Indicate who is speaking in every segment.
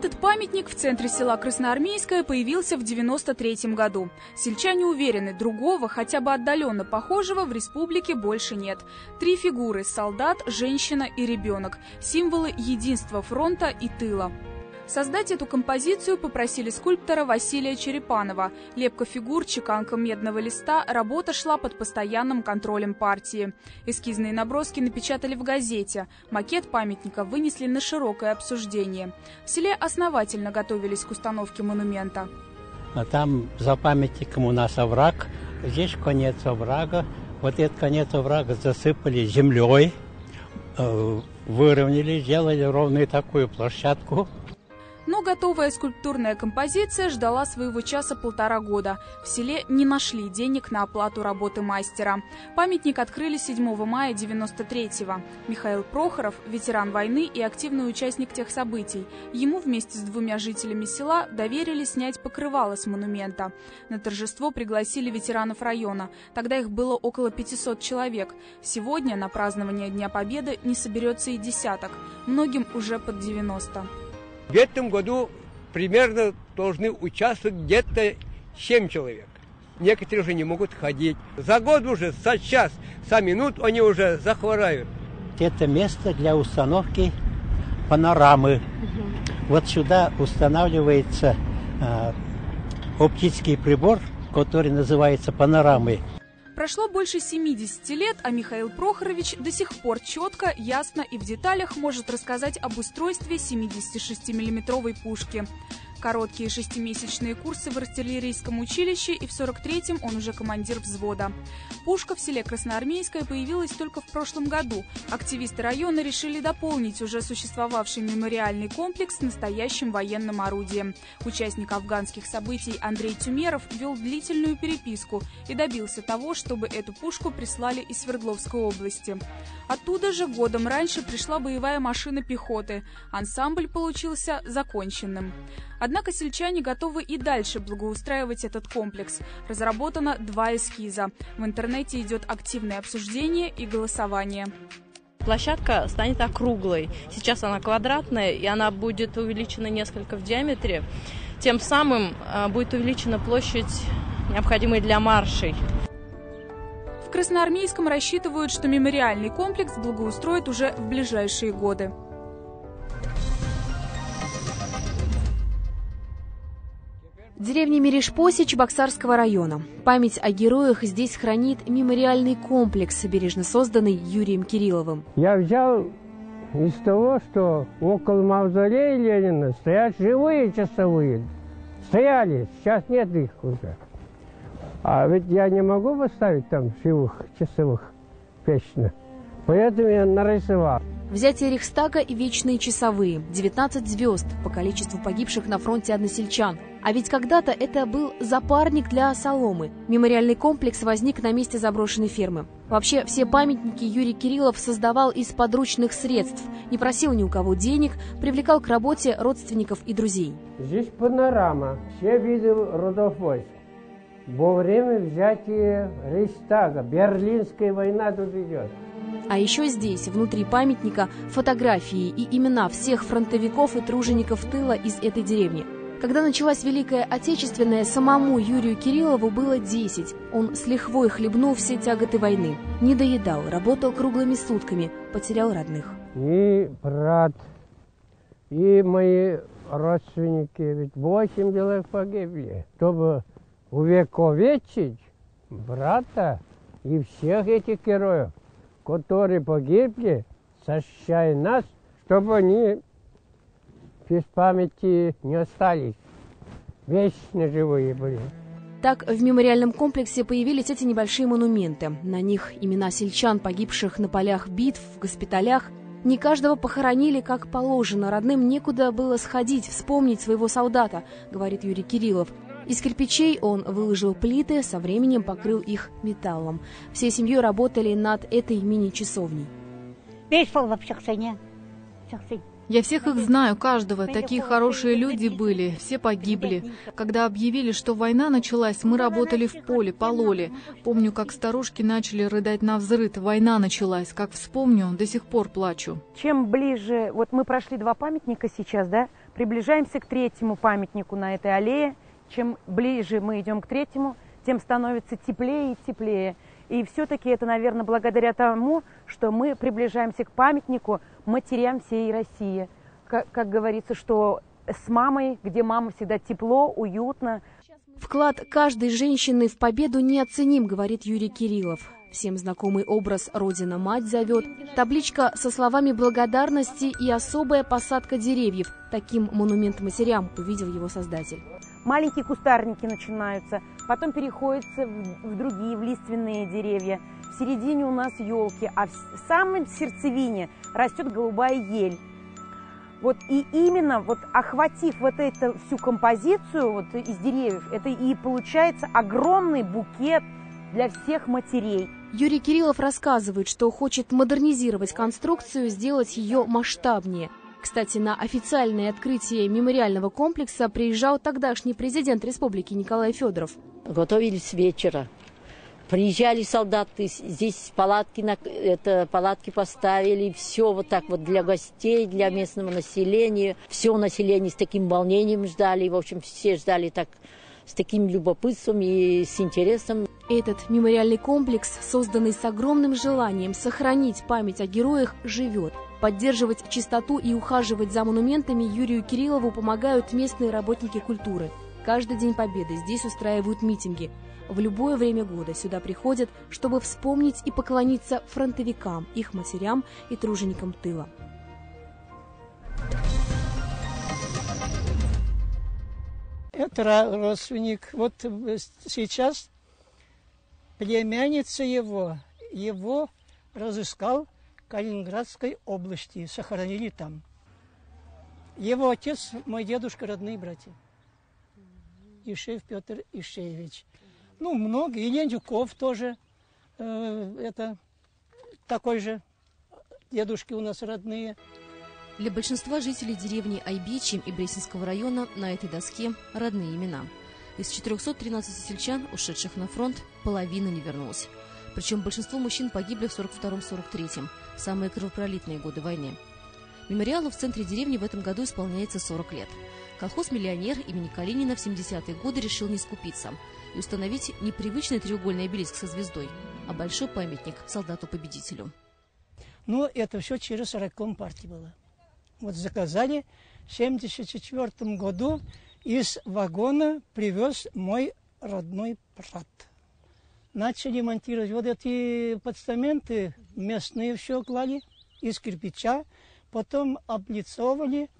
Speaker 1: Этот памятник в центре села Красноармейское появился в 1993 году. Сельчане уверены, другого, хотя бы отдаленно похожего, в республике больше нет. 3 фигуры – солдат, женщина и ребенок – символы единства фронта и тыла. Создать эту композицию попросили скульптора Василия Черепанова. Лепка фигур, чеканка медного листа, работа шла под постоянным контролем партии. Эскизные наброски напечатали в газете. Макет памятника вынесли на широкое обсуждение. В селе основательно готовились к установке монумента.
Speaker 2: А там за памятником у нас овраг. Здесь конец оврага. Вот этот конец оврага засыпали землей, выровняли, сделали ровную такую площадку.
Speaker 1: Но готовая скульптурная композиция ждала своего часа 1,5 года. В селе не нашли денег на оплату работы мастера. Памятник открыли 7 мая 1993-го. Михаил Прохоров – ветеран войны и активный участник тех событий. Ему вместе с 2 жителями села доверили снять покрывало с монумента. На торжество пригласили ветеранов района. Тогда их было около 500 человек. Сегодня на празднование Дня Победы не соберется и десяток. Многим уже под 90.
Speaker 3: В этом году примерно должны участвовать где-то 7 человек. Некоторые уже не могут ходить. За год уже, сейчас, за минут они уже захворают.
Speaker 2: Это место для установки панорамы. Вот сюда устанавливается оптический прибор, который называется панорамой.
Speaker 1: Прошло больше 70 лет, а Михаил Прохорович до сих пор четко, ясно и в деталях может рассказать об устройстве 76-миллиметровой пушки. Короткие 6-месячные курсы в артиллерийском училище, и в 43-м он уже командир взвода. Пушка в селе Красноармейское появилась только в прошлом году. Активисты района решили дополнить уже существовавший мемориальный комплекс настоящим военным орудием. Участник афганских событий Андрей Тюмеров вел длительную переписку и добился того, чтобы эту пушку прислали из Свердловской области. Оттуда же годом раньше пришла боевая машина пехоты. Ансамбль получился законченным. Однако сельчане готовы и дальше благоустраивать этот комплекс. Разработано 2 эскиза. В интернете идет активное обсуждение и голосование.
Speaker 4: Площадка станет округлой. Сейчас она квадратная, и она будет увеличена несколько в диаметре. Тем самым будет увеличена площадь, необходимая для маршей.
Speaker 1: В Красноармейском рассчитывают, что мемориальный комплекс благоустроят уже в ближайшие годы.
Speaker 5: Деревня Мерешпоси Чебоксарского района. Память о героях здесь хранит мемориальный комплекс, бережно созданный Юрием Кирилловым.
Speaker 6: Я взял из того, что около мавзолея Ленина стоят живые часовые. Стояли, сейчас нет их уже. А ведь я не могу поставить там живых часовых вечно. Поэтому я нарисовал.
Speaker 5: Взятие Рейхстага и вечные часовые. 19 звезд по количеству погибших на фронте односельчан. А ведь когда-то это был запарник для соломы. Мемориальный комплекс возник на месте заброшенной фермы. Вообще, все памятники Юрий Кириллов создавал из подручных средств. Не просил ни у кого денег, привлекал к работе родственников и друзей.
Speaker 6: Здесь панорама. Все виды родов войск. Во время взятия Рейхстага. Берлинская война тут идет.
Speaker 5: А еще здесь, внутри памятника, фотографии и имена всех фронтовиков и тружеников тыла из этой деревни. Когда началась Великая Отечественная, самому Юрию Кириллову было 10. Он с лихвой хлебнул все тяготы войны. Не доедал, работал круглыми сутками, потерял родных.
Speaker 6: И брат, и мои родственники, ведь 8 человек погибли. Чтобы увековечить брата и всех этих героев, которые погибли, защищая нас, чтобы они без памяти не остались, вечно живые были.
Speaker 5: Так, в мемориальном комплексе появились эти небольшие монументы. На них имена сельчан, погибших на полях битв, в госпиталях. Не каждого похоронили как положено. Родным некуда было сходить, вспомнить своего солдата, говорит Юрий Кириллов. Из кирпичей он выложил плиты, со временем покрыл их металлом. Всей семьей работали над этой мини-часовней.
Speaker 7: Я всех их знаю, каждого. Такие хорошие люди были, все погибли. Когда объявили, что война началась, мы работали в поле, пололи. Помню, как старушки начали рыдать навзрыд. Война началась. Как вспомню, до сих пор плачу.
Speaker 8: Чем ближе, вот мы прошли 2 памятника сейчас, да? Приближаемся к третьему памятнику на этой аллее. Чем ближе мы идем к третьему, тем становится теплее и теплее. И все-таки это, наверное, благодаря тому, что мы приближаемся к памятнику матерям всей России. Как говорится, что с мамой, где мама всегда тепло, уютно.
Speaker 5: Вклад каждой женщины в победу неоценим, говорит Юрий Кириллов. Всем знакомый образ «Родина-мать зовет», табличка со словами благодарности и особая посадка деревьев. Таким монумент матерям увидел его создатель.
Speaker 8: Маленькие кустарники начинаются, потом переходятся в другие, в лиственные деревья. В середине у нас елки, а в самой сердцевине растет голубая ель. Вот и именно вот охватив вот эту всю композицию вот из деревьев, это и получается огромный букет для всех матерей.
Speaker 5: Юрий Кириллов рассказывает, что хочет модернизировать конструкцию, сделать ее масштабнее. Кстати, на официальное открытие мемориального комплекса приезжал тогдашний президент республики Николай Федоров.
Speaker 9: Готовились с вечера. Приезжали солдаты, здесь палатки поставили, все вот так вот для гостей, для местного населения. Все население с таким волнением ждали, в общем, все ждали так, с таким любопытством и с интересом.
Speaker 5: Этот мемориальный комплекс, созданный с огромным желанием сохранить память о героях, живет. Поддерживать чистоту и ухаживать за монументами Юрию Кириллову помогают местные работники культуры. Каждый День Победы здесь устраивают митинги. В любое время года сюда приходят, чтобы вспомнить и поклониться фронтовикам, их матерям и труженикам тыла.
Speaker 10: Это родственник. Вот сейчас племянница его разыскал в Калининградской области, сохранили там. Его отец, мой дедушка, родные братья. Ишеев Петр Ишеевич. Ну, много. И Лендюков тоже. Это такой же. Дедушки у нас родные.
Speaker 5: Для большинства жителей деревни Айбечи и Бресненского района на этой доске родные имена. Из 413 сельчан, ушедших на фронт, половина не вернулась. Причем большинство мужчин погибли в 42-43, самые кровопролитные годы войны. Мемориалу в центре деревни в этом году исполняется 40 лет. Колхоз «Миллионер» имени Калинина в 70-е годы решил не скупиться и установить не привычный треугольный обелиск со звездой, а большой памятник солдату-победителю.
Speaker 10: Ну, это все через райком партии было. Вот заказали в 1974 году, из вагона привез мой родной брат. Начали монтировать вот эти постаменты, местные все клали, из кирпича, потом облицовывали.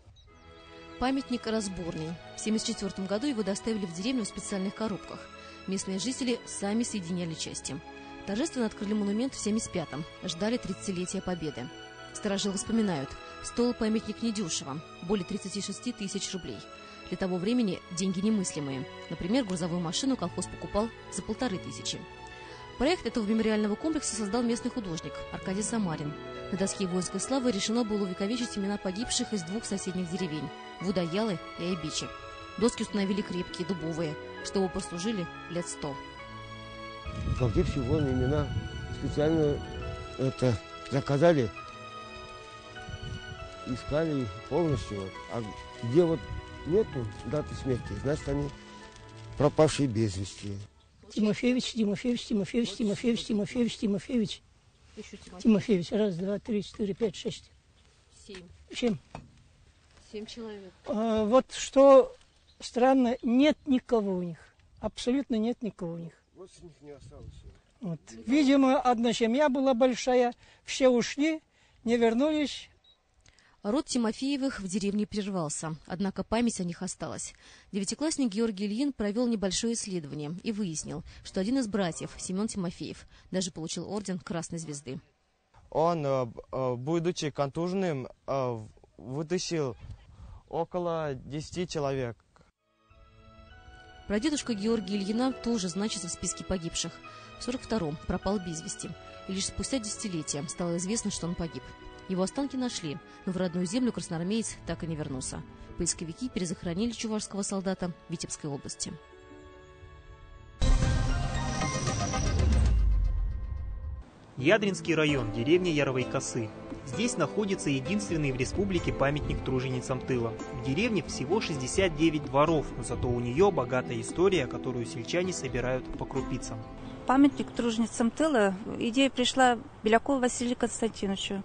Speaker 5: Памятник разборный. В 1974 году его доставили в деревню в специальных коробках. Местные жители сами соединяли части. Торжественно открыли монумент в 1975-м, ждали 30-летия Победы. Старожилы вспоминают, стоил памятник недешево, более 36 тысяч рублей. Для того времени деньги немыслимые. Например, грузовую машину колхоз покупал за 1500. Проект этого мемориального комплекса создал местный художник Аркадий Самарин. На доске воинской славы решено было увековечить имена погибших из двух соседних деревень – Вудаялы и Айбечи. Доски установили крепкие, дубовые, чтобы прослужили лет 100.
Speaker 11: Погибшие воины имена специально заказали, искали их полностью. А где вот нету даты смерти, значит, они пропавшие без вести.
Speaker 10: Тимофеевич. Тимофеевич. Раз, два, три, четыре, пять, шесть. 7
Speaker 5: человек.
Speaker 10: Вот что странно, нет никого у них. Абсолютно нет никого у них.
Speaker 11: Вот с них не осталось.
Speaker 10: Вот. Видимо, одна семья была большая, все ушли, не вернулись.
Speaker 5: Род Тимофеевых в деревне прервался, однако память о них осталась. Девятиклассник Георгий Ильин провел небольшое исследование и выяснил, что один из братьев, Семен Тимофеев, даже получил орден Красной Звезды.
Speaker 12: Он, будучи контуженным, вытащил около 10 человек.
Speaker 5: Прадедушка Георгия Ильина тоже значится в списке погибших. В 1942-м пропал без вести, и лишь спустя десятилетия стало известно, что он погиб. Его останки нашли, но в родную землю красноармеец так и не вернулся. Поисковики перезахоронили чувашского солдата в Витебской области.
Speaker 13: Ядринский район, деревня Яровые Косы. Здесь находится единственный в республике памятник труженицам тыла. В деревне всего 69 дворов, но зато у нее богатая история, которую сельчане собирают по крупицам.
Speaker 14: Памятник труженицам тыла, идея пришла Белякову Василию Константиновичу.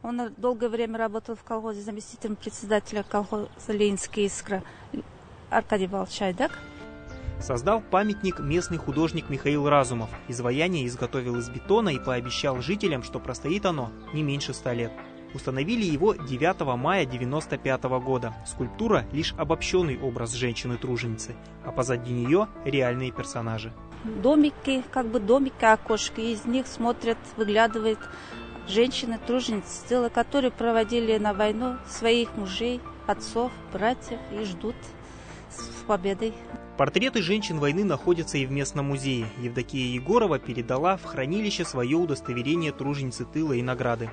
Speaker 14: Он долгое время работал в колхозе заместителем председателя колхоза «Ленинская искра» Аркадий Павлович Айдак.
Speaker 13: Создал памятник местный художник Михаил Разумов. Изваяние изготовил из бетона и пообещал жителям, что простоит оно не меньше 100 лет. Установили его 9 мая 1995 года. Скульптура – лишь обобщенный образ женщины-труженицы, а позади нее – реальные персонажи.
Speaker 14: Домики, домики, окошки, из них смотрят, выглядывают женщины-труженицы тыла, которые проводили на войну своих мужей, отцов, братьев и ждут с победой.
Speaker 13: Портреты женщин войны находятся и в местном музее. Евдокия Егорова передала в хранилище свое удостоверение труженицы тыла и награды.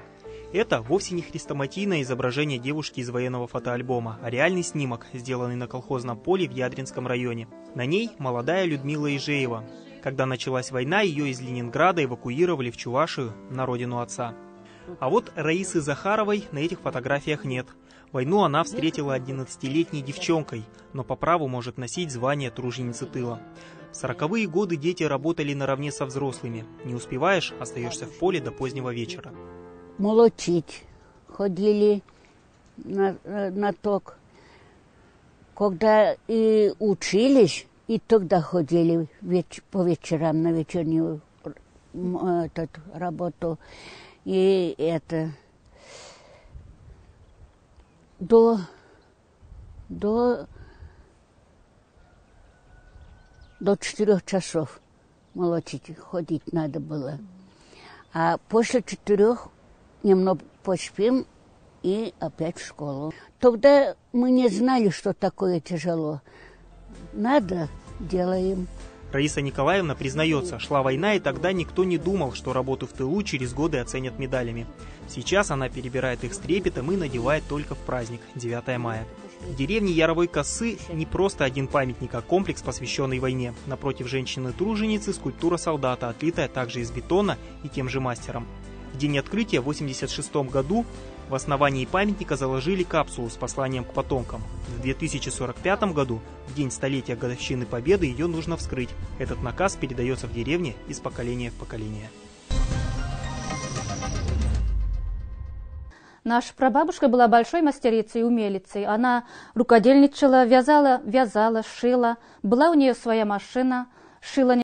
Speaker 13: Это вовсе не хрестоматийное изображение девушки из военного фотоальбома, а реальный снимок, сделанный на колхозном поле в Ядринском районе. На ней молодая Людмила Ижеева. Когда началась война, ее из Ленинграда эвакуировали в Чувашию, на родину отца. А вот Раисы Захаровой на этих фотографиях нет. Войну она встретила 11-летней девчонкой, но по праву может носить звание труженицы тыла. В 40-е годы дети работали наравне со взрослыми. Не успеваешь, остаешься в поле до позднего вечера.
Speaker 15: Молотить ходили на ток. Когда и учились, и тогда ходили по вечерам на вечернюю работу. И до 4 часов молотить, ходить надо было. А после 4 немного поспим и опять в школу. Тогда мы не знали, что такое тяжело. Надо, делаем.
Speaker 13: Раиса Николаевна признается, шла война, и тогда никто не думал, что работу в тылу через годы оценят медалями. Сейчас она перебирает их с трепетом и надевает только в праздник, 9 мая. В деревне Яровой Косы не просто один памятник, а комплекс, посвященный войне. Напротив женщины-труженицы скульптура солдата, отлитая также из бетона и тем же мастером. В день открытия в 1986 году в основании памятника заложили капсулу с посланием к потомкам. В 2045 году, в день столетия годовщины Победы, ее нужно вскрыть. Этот наказ передается в деревне из поколения в поколение.
Speaker 16: Наша прабабушка была большой мастерицей и умелицей. Она рукодельничала, вязала, шила. Была у нее своя машина, шила